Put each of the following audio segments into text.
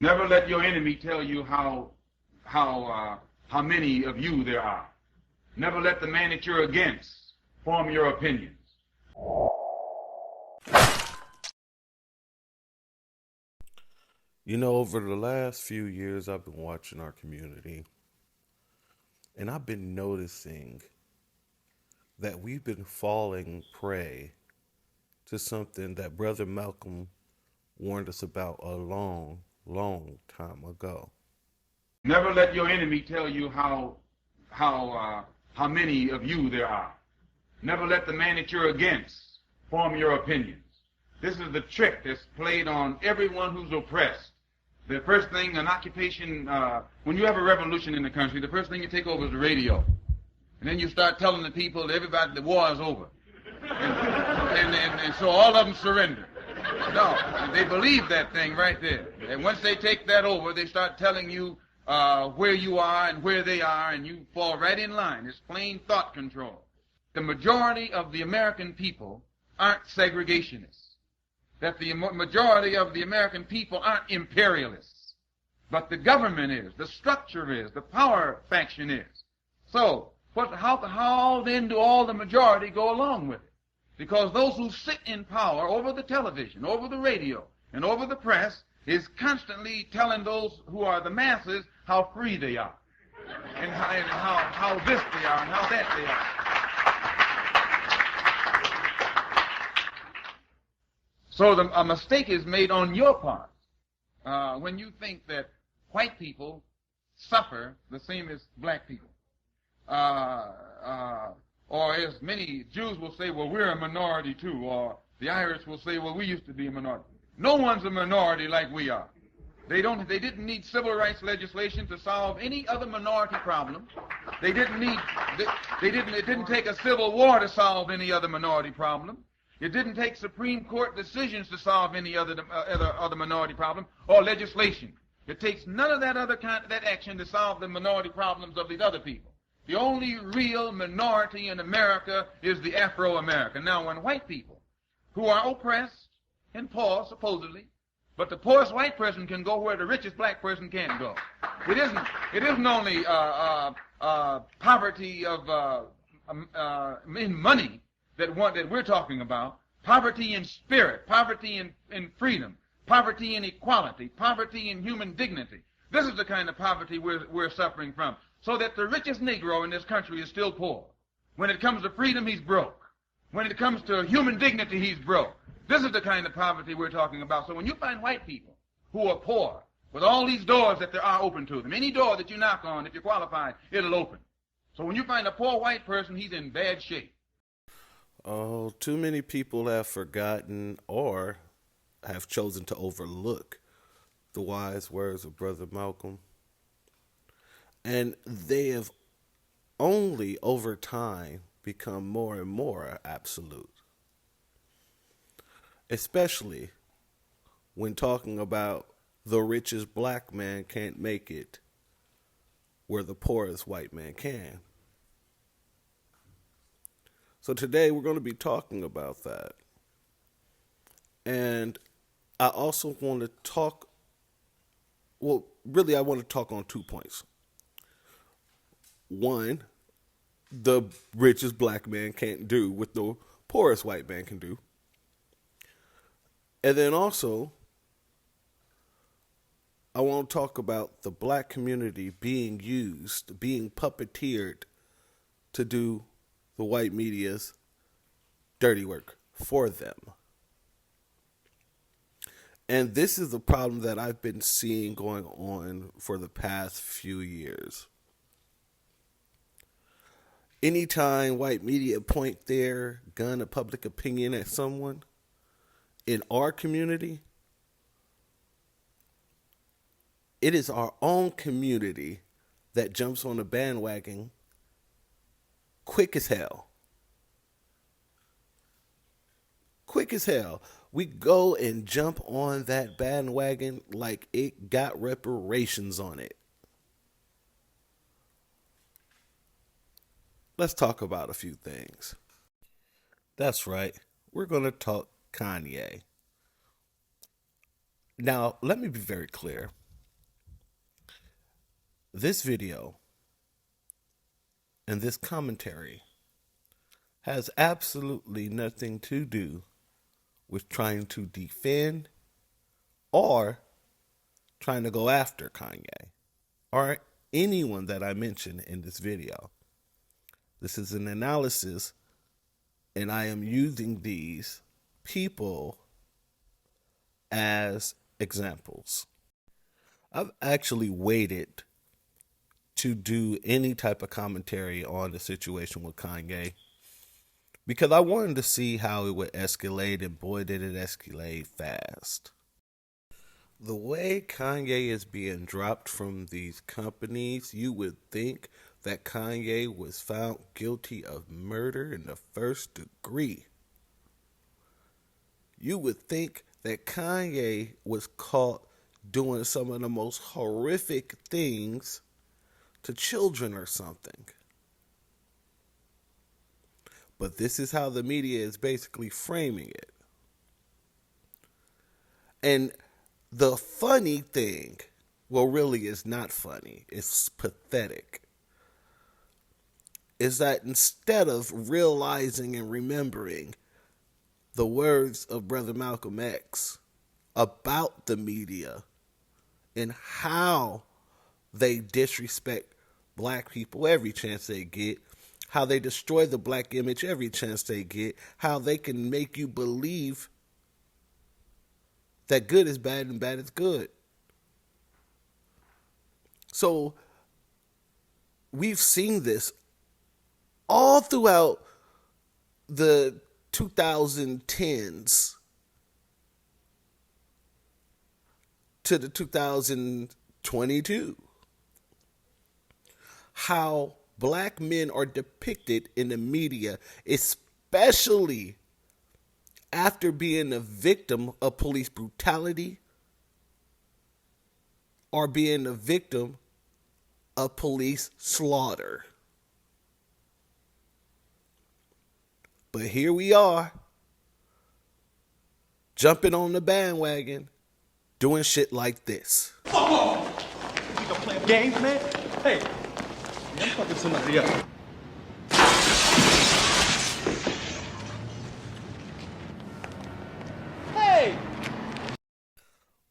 Never let your enemy tell you how many of you there are. Never let the man that you're against form your opinions. You know, over the last few years, I've been watching our community, and I've been noticing that we've been falling prey to something that Brother Malcolm warned us about a long, long time ago. Never let your enemy tell you how many of you there are. Never let the man that you're against form your opinions. This is the trick that's played on everyone who's oppressed. The first thing, an occupation, when you have a revolution in the country, the first thing you take over is the radio. And then you start telling the people, everybody, the war is over. And so all of them surrender. No, they believe that thing right there. And once they take that over, they start telling you where you are and where they are, and you fall right in line. It's plain thought control. The majority of the American people aren't segregationists. That the majority of the American people aren't imperialists. But the government is, the structure is, the power faction is. So, how then do all the majority go along with it? Because those who sit in power over the television, over the radio, and over the press is constantly telling those who are the masses how free they are, and how this they are, and how that they are. So a mistake is made on your part when you think that white people suffer the same as black people. Or as many Jews will say, well, we're a minority too. Or the Irish will say, well, we used to be a minority. No one's a minority like we are. They didn't need civil rights legislation to solve any other minority problem. It didn't take a civil war to solve any other minority problem. It didn't take Supreme Court decisions to solve any other minority problem or legislation. It takes none of that action to solve the minority problems of these other people. The only real minority in America is the Afro-American. Now, when white people, who are oppressed and poor, supposedly, but the poorest white person can go where the richest black person can't go. It isn't only poverty in money that we're talking about. Poverty in spirit, poverty in freedom, poverty in equality, poverty in human dignity. This is the kind of poverty we're suffering from. So that the richest Negro in this country is still poor. When it comes to freedom, he's broke. When it comes to human dignity, he's broke. This is the kind of poverty we're talking about. So when you find white people who are poor, with all these doors that there are open to them, any door that you knock on, if you're qualified, it'll open. So when you find a poor white person, he's in bad shape. Oh, too many people have forgotten or have chosen to overlook the wise words of Brother Malcolm. And they have only over time become more and more absolute. Especially when talking about the richest black man can't make it where the poorest white man can. So today we're going to be talking about that. And I also want to talk, I want to talk on 2 points. One, the richest black man can't do what the poorest white man can do. And then also, I want to talk about the black community being used, being puppeteered to do the white media's dirty work for them. And this is the problem that I've been seeing going on for the past few years. Anytime white media point their gun of public opinion at someone in our community, it is our own community that jumps on the bandwagon quick as hell. Quick as hell. We go and jump on that bandwagon like it got reparations on it. Let's talk about a few things. That's right. We're going to talk Kanye. Now, let me be very clear. This video and this commentary has absolutely nothing to do with trying to defend or trying to go after Kanye or anyone that I mention in this video. This is an analysis, and I am using these people as examples. I've actually waited to do any type of commentary on the situation with Kanye because I wanted to see how it would escalate, and boy, did it escalate fast. The way Kanye is being dropped from these companies, you would think that Kanye was found guilty of murder in the first degree. You would think that Kanye was caught doing some of the most horrific things to children or something. But this is how the media is basically framing it. And the funny thing, well, really it's not funny, it's pathetic, is that instead of realizing and remembering the words of Brother Malcolm X about the media and how they disrespect black people every chance they get, how they destroy the black image every chance they get, how they can make you believe that good is bad and bad is good. So we've seen this all throughout the 2010s to the 2022. How black men are depicted in the media, especially after being a victim of police brutality or being a victim of police slaughter. But here we are, jumping on the bandwagon, doing shit like this. Oh! You think I'm playing games, man? Hey, I'm fucking somebody up. Hey!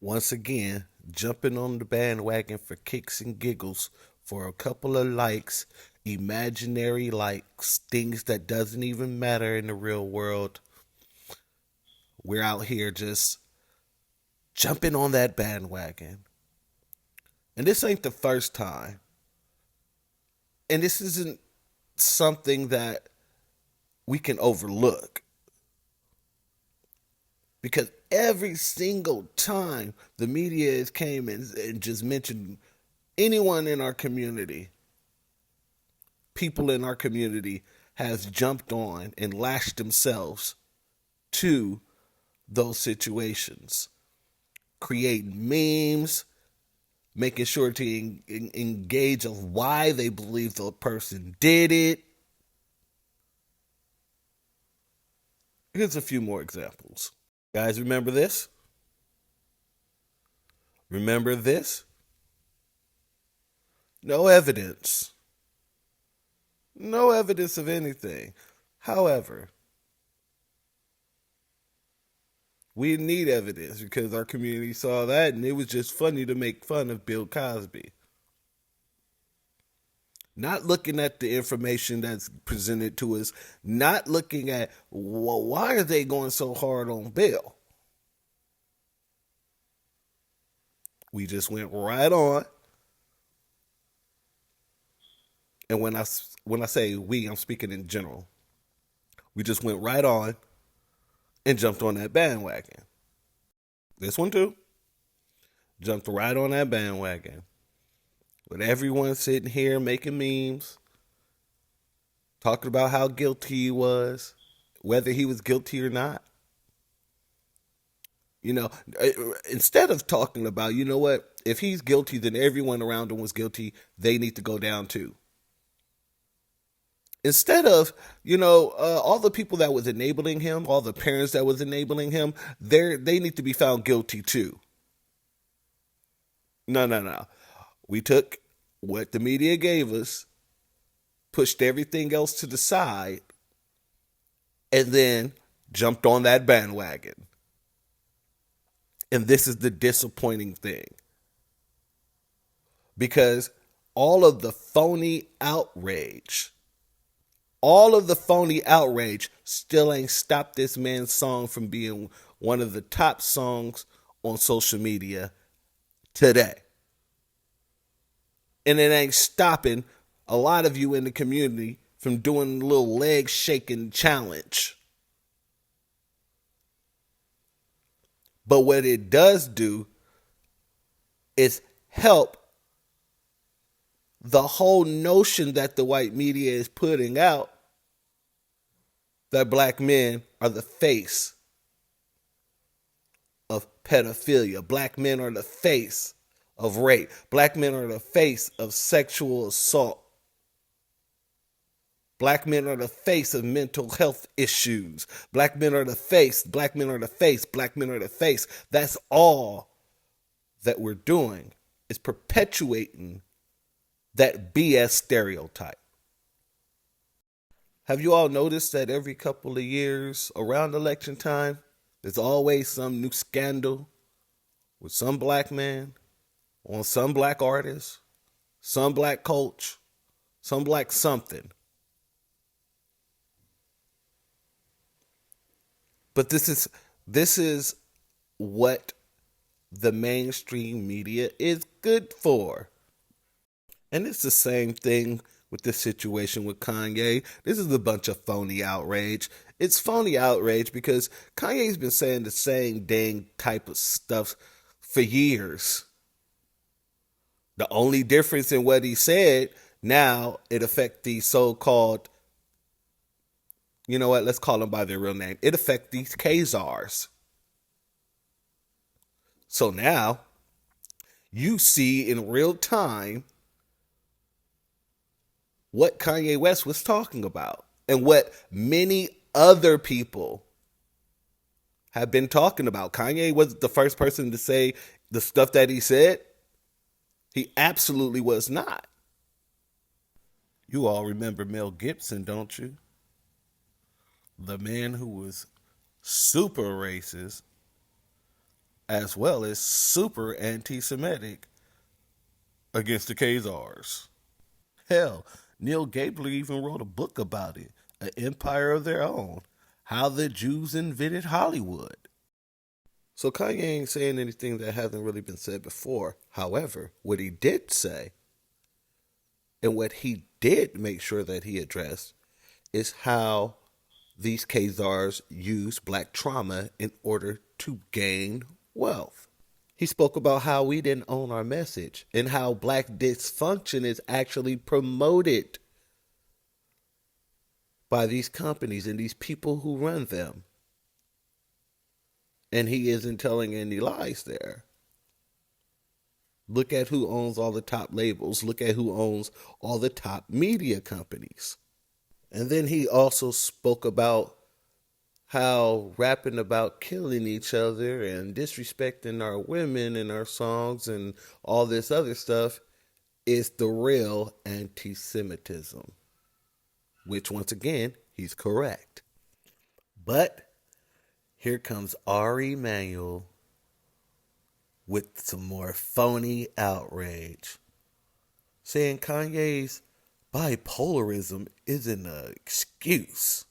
Once again, jumping on the bandwagon for kicks and giggles, for a couple of likes, imaginary likes, things that doesn't even matter in the real world. We're out here just jumping on that bandwagon. And this ain't the first time. And this isn't something that we can overlook. Because every single time the media has came and just mentioned anyone in our community, people in our community has jumped on and lashed themselves to those situations, creating memes, making sure to engage of why they believe the person did it. Here's a few more examples. Guys, remember this? Remember this? No evidence. No evidence of anything. However, we need evidence because our community saw that and it was just funny to make fun of Bill Cosby. Not looking at the information that's presented to us, not looking at, well, why are they going so hard on Bill? We just went right on. And when I say we, I'm speaking in general. We just went right on and jumped on that bandwagon. This one too. Jumped right on that bandwagon. With everyone sitting here making memes, talking about how guilty he was, whether he was guilty or not. You know, instead of talking about, you know what, if he's guilty, then everyone around him was guilty, they need to go down too. Instead of, all the people that was enabling him, all the parents that was enabling him, they need to be found guilty too. No. We took what the media gave us, pushed everything else to the side, and then jumped on that bandwagon. And this is the disappointing thing. Because all of the phony outrage still ain't stopped this man's song from being one of the top songs on social media today. And it ain't stopping a lot of you in the community from doing a little leg shaking challenge. But what it does do is help the whole notion that the white media is putting out that black men are the face of pedophilia. Black men are the face of rape. Black men are the face of sexual assault. Black men are the face of mental health issues. Black men are the face. Black men are the face. Black men are the face. That's all that we're doing, is perpetuating that BS stereotype. Have you all noticed that every couple of years around election time, there's always some new scandal with some black man, on some black artist, some black coach, some black something? But this is what the mainstream media is good for. And it's the same thing with the situation with Kanye. This is a bunch of phony outrage. It's phony outrage because Kanye's been saying the same dang type of stuff for years. The only difference in what he said, now it affects these so-called, you know what, let's call them by their real name. It affects these Khazars. So now you see in real time what Kanye West was talking about and what many other people have been talking about. Kanye wasn't the first person to say the stuff that he said. He absolutely was not. You all remember Mel Gibson, don't you? The man who was super racist as well as super anti-Semitic against the Khazars. Hell, Neil Gaiman even wrote a book about it, An Empire of Their Own, How the Jews Invented Hollywood. So Kanye ain't saying anything that hasn't really been said before. However, what he did say, and what he did make sure that he addressed, is how these Khazars use black trauma in order to gain wealth. He spoke about how we didn't own our message and how black dysfunction is actually promoted by these companies and these people who run them. And he isn't telling any lies there. Look at who owns all the top labels. Look at who owns all the top media companies. And then he also spoke about how rapping about killing each other and disrespecting our women in our songs and all this other stuff is the real anti-Semitism. Which, once again, he's correct. But here comes Ari Emanuel with some more phony outrage, saying Kanye's bipolarism isn't an excuse.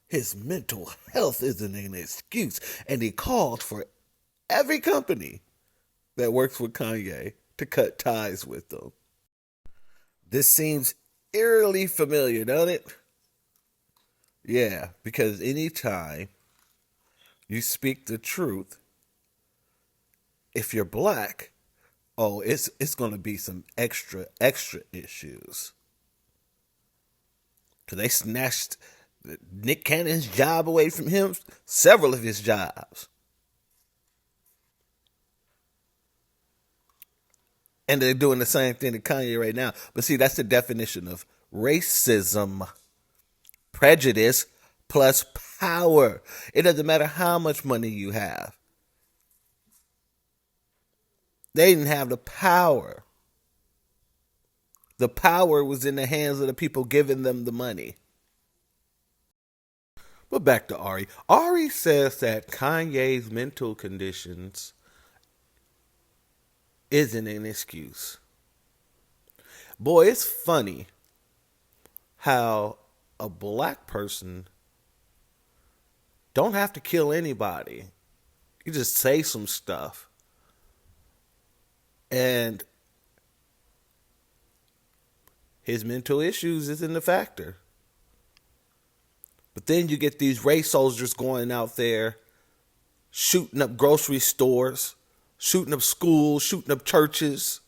His mental health isn't an excuse. And he called for every company that works with Kanye to cut ties with them. This seems eerily familiar, doesn't it? Yeah, because anytime you speak the truth, if you're black, it's going to be some extra issues. Because they snatched Nick Cannon's job away from him, several of his jobs. And they're doing the same thing to Kanye right now. But see, that's the definition of racism. Prejudice plus power. It doesn't matter how much money you have. They didn't have the power The power was in the hands of the people giving them the money. But back to Ari. Ari says that Kanye's mental conditions isn't an excuse. Boy, it's funny how a black person don't have to kill anybody. You just say some stuff. And his mental issues isn't a factor. But then you get these race soldiers going out there shooting up grocery stores, shooting up schools, shooting up churches.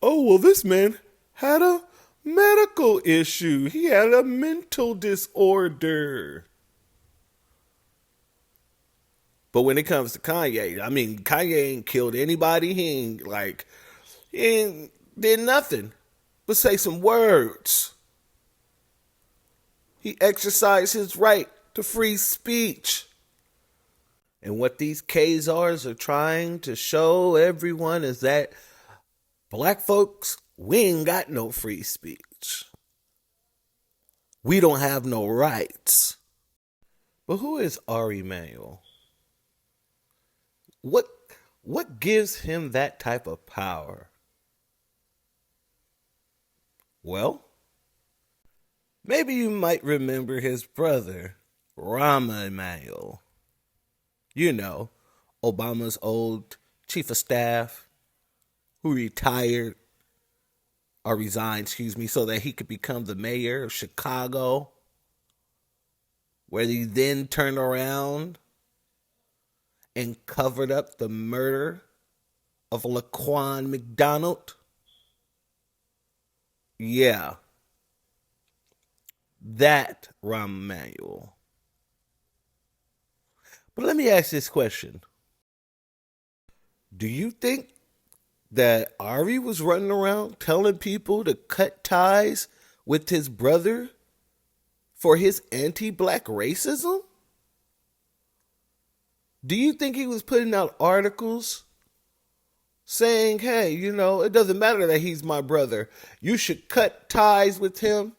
Oh, well, this man had a medical issue. He had a mental disorder. But when it comes to Kanye, I mean, Kanye ain't killed anybody. He ain't did nothing but say some words. He exercised his right to free speech. And what these Khazars are trying to show everyone is that black folks, we ain't got no free speech. We don't have no rights. But who is Ari Emanuel? What gives him that type of power? Well, maybe you might remember his brother, Rahm Emanuel. You know, Obama's old chief of staff who resigned, so that he could become the mayor of Chicago, where he then turned around and covered up the murder of Laquan McDonald. Yeah, that Rahm Emanuel. But let me ask this question. Do you think that Ari was running around telling people to cut ties with his brother for his anti-black racism? Do you think he was putting out articles saying, hey, it doesn't matter that he's my brother. You should cut ties with him.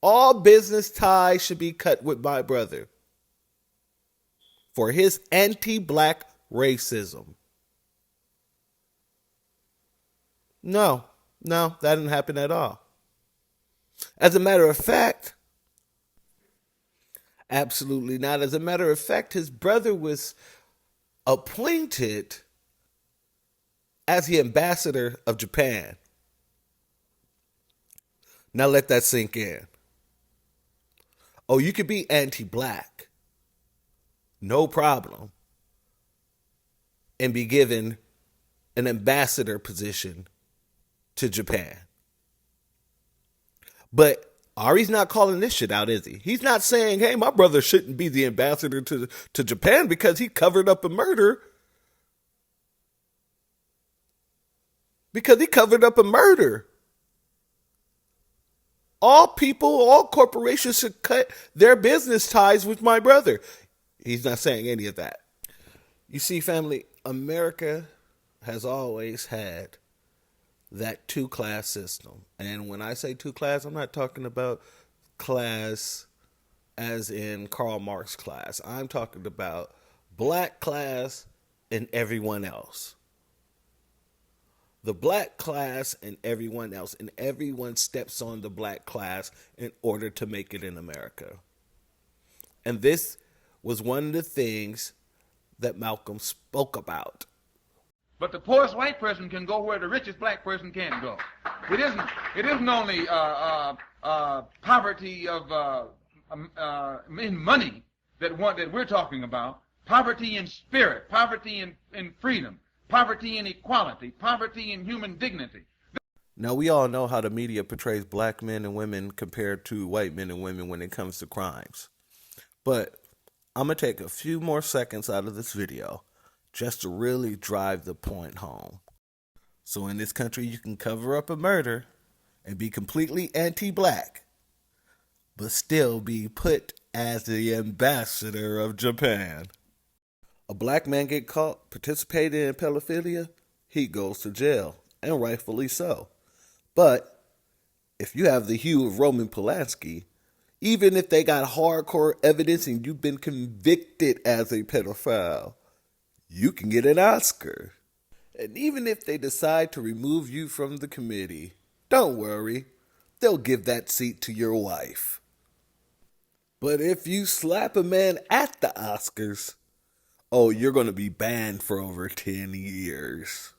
All business ties should be cut with my brother for his anti-black racism. No, that didn't happen at all. As a matter of fact, absolutely not. As a matter of fact, his brother was appointed as the ambassador of Japan. Now let that sink in. Oh, you could be anti-black, no problem, and be given an ambassador position to Japan. But Ari's not calling this shit out, is he? He's not saying, hey, my brother shouldn't be the ambassador to Japan because he covered up a murder. Because he covered up a murder. All people, all corporations should cut their business ties with my brother. He's not saying any of that. You see, family, America has always had that two-class system. And when I say two-class, I'm not talking about class as in Karl Marx class. I'm talking about black class and everyone else. The black class and everyone else, and everyone steps on the black class in order to make it in America. And this was one of the things that Malcolm spoke about. But the poorest white person can go where the richest black person can't go. It isn't only poverty of in money that we're talking about. Poverty in spirit, poverty in freedom, poverty in equality, poverty in human dignity. Now, we all know how the media portrays black men and women compared to white men and women when it comes to crimes. But I'm going to take a few more seconds out of this video just to really drive the point home. So in this country, you can cover up a murder and be completely anti-black, but still be put as the ambassador of Japan. A black man get caught participating in pedophilia, he goes to jail. and rightfully so. But if you have the hue of Roman Polanski, even if they got hardcore evidence and you've been convicted as a pedophile, you can get an Oscar. And even if they decide to remove you from the committee, don't worry, they'll give that seat to your wife. But if you slap a man at the Oscars, oh, you're going to be banned for over 10 years.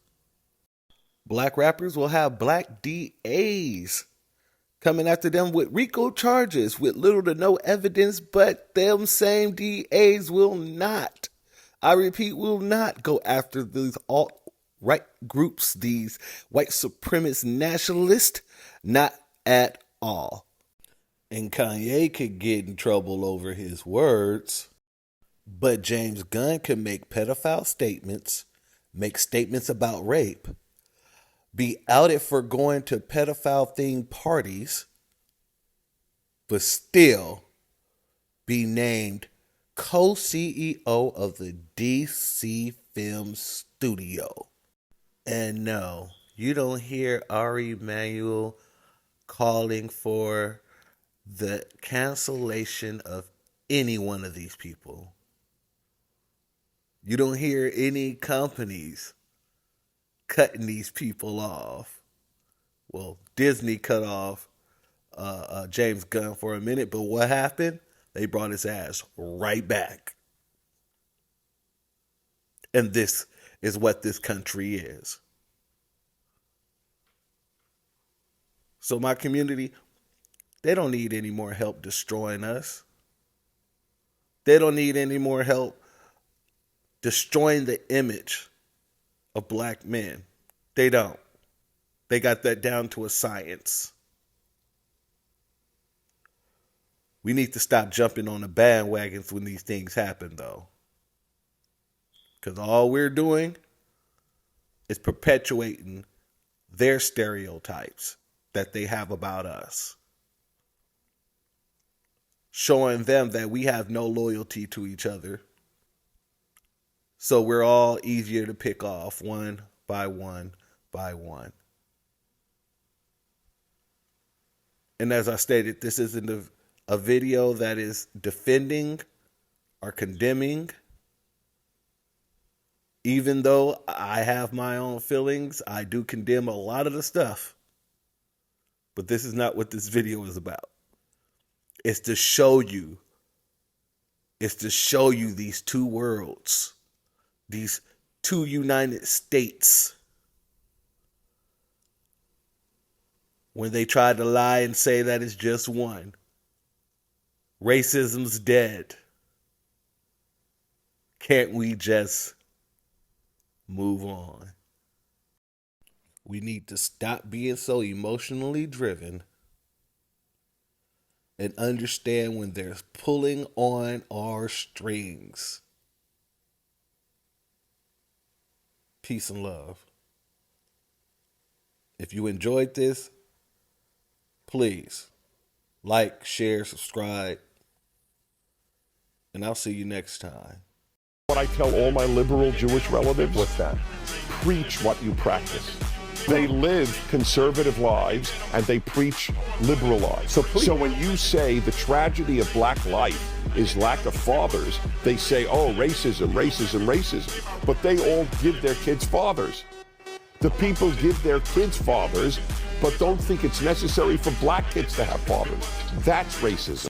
Black rappers will have black DAs coming after them with RICO charges with little to no evidence, but them same DAs will not, I repeat, will not go after these alt-right groups, these white supremacist nationalists, not at all. And Kanye could get in trouble over his words, but James Gunn can make pedophile statements, make statements about rape, be outed for going to pedophile-themed parties, but still be named co-CEO of the DC Film Studio. And no, you don't hear Ari Emanuel calling for the cancellation of any one of these people. You don't hear any companies cutting these people off. Well, Disney cut off James Gunn for a minute, but what happened? They brought his ass right back. And this is what this country is. So my community, they don't need any more help destroying us. They don't need any more help destroying the image of black men. They don't. They got that down to a science. We need to stop jumping on the bandwagons when these things happen, though. Because all we're doing is perpetuating their stereotypes that they have about us. Showing them that we have no loyalty to each other. So we're all easier to pick off one by one by one. And as I stated, this isn't a video that is defending or condemning. Even though I have my own feelings, I do condemn a lot of the stuff. But this is not what this video is about. It's to show you. It's to show you these two worlds. These two United States. When they try to lie and say that it's just one. Racism's dead. Can't we just move on? We need to stop being so emotionally driven and understand when they're pulling on our strings. Peace and love. If you enjoyed this, please like, share, subscribe, and I'll see you next time. What I tell all my liberal Jewish relatives? What's that? Preach what you practice. They live conservative lives and they preach liberal lives. So when you say the tragedy of black life is lack of fathers, they say, oh, racism, racism, racism. But they all give their kids fathers. The people give their kids fathers, but don't think it's necessary for black kids to have fathers. That's racism.